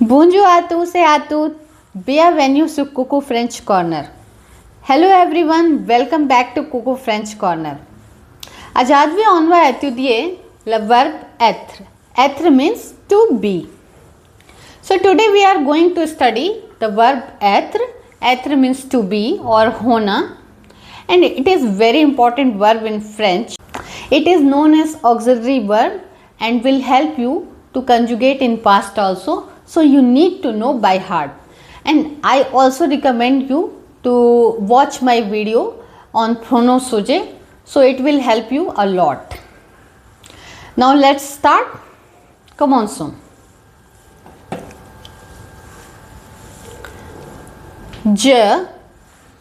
Bonjour à tous et à toutes. Bienvenue sur Coucou French Corner. Hello everyone, welcome back to Coucou French Corner. Aujourd'hui, on va étudier le verbe être. Être means to be. So today we are going to study the verb être. Être means to be or Hona, and it is very important verb in French. It is known as auxiliary verb and will help you to conjugate in past also. So you need to know by heart. And I also recommend you to watch my video on pronom sujet. So it will help you a lot. Now let's start. Commençons. Je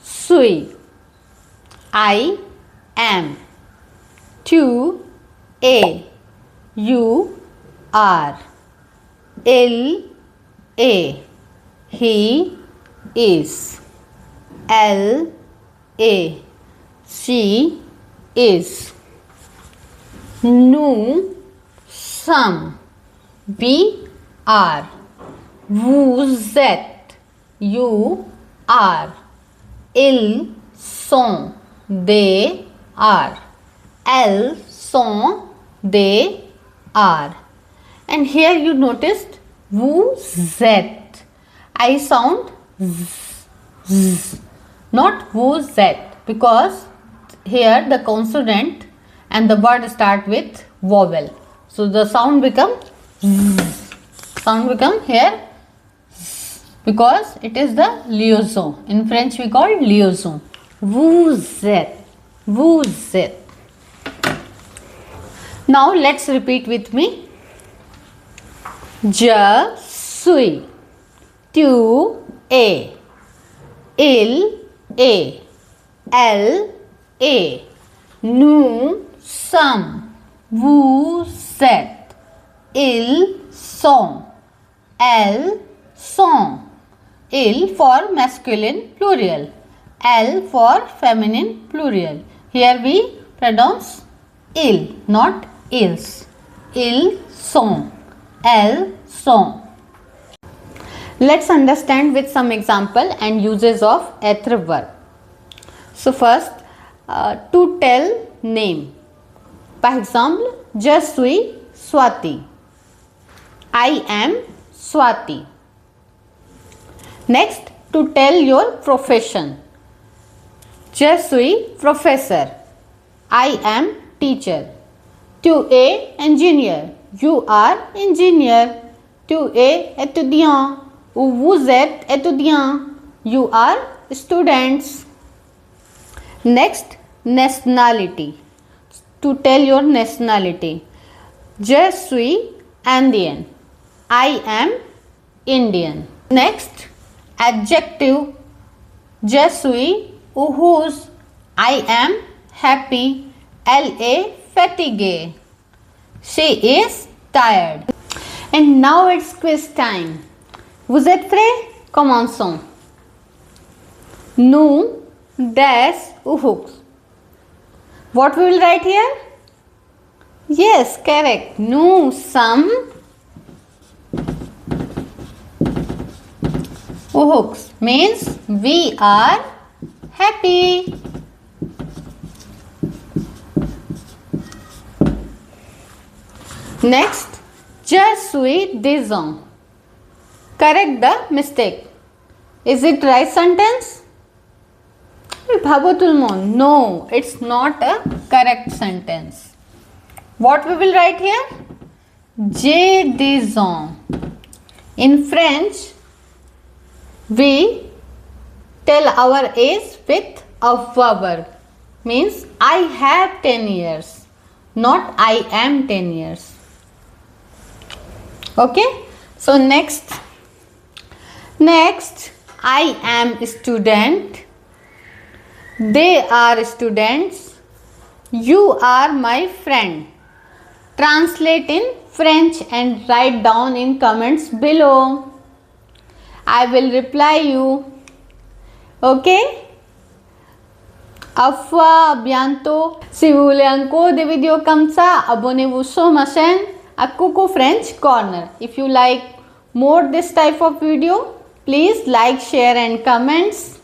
suis. I am. Tu es. You are. Il est. He is. Elle est. She is. Nous sommes. We are. Vous êtes. You are. Ils sont. They are. Elles sont. They are. And here you noticed vous êtes. I sound z, not vous êtes, because here the consonant and the word start with vowel. So the sound become z. Sound become here z, because it is the liaison. In French we call liaison. Vous êtes. Vous êtes. Now let's repeat with me. Je suis. Tu es. Il est. Elle est. Nous sommes. Vous êtes. Ils sont. Elles sont. Il for masculine plural. Elle for feminine plural. Here we pronounce il, not ils. Ils sont. Elles sont. Let's understand with some example and uses of être verb. So first, to tell name. Par exemple, je suis Swati. I am Swati. Next, to tell your profession. Je suis professeur. I am teacher. Tu es engineer. You are engineer. Tu es étudiant. Vous êtes étudiant. You are students. Next, nationality. To tell your nationality. Je suis Indian. I am Indian. Next, adjective. Je suis heureuse. I am happy. Elle est fatiguée. She is tired. And now it's quiz time. Vous êtes prêts? Commençons. Nous, dash, hooks. What we will write here? Yes, correct. Nous sommes hooks. Means we are happy. Next, je suis disant. Correct the mistake. Is it right sentence? No, it's not a correct sentence. What we will write here? Je disons. In French, we tell our age with a verb. Means I have 10 years, not I am 10 years. Okay, so next, I am student. They are students. You are my friend. Translate in French and write down in comments below. I will reply you. Okay? À bientôt. Si vous voulez encore des vidéos comme ça, abonnez-vous sur ma chaîne à Coucou French Corner. If you like more this type of video, please like, share and comments.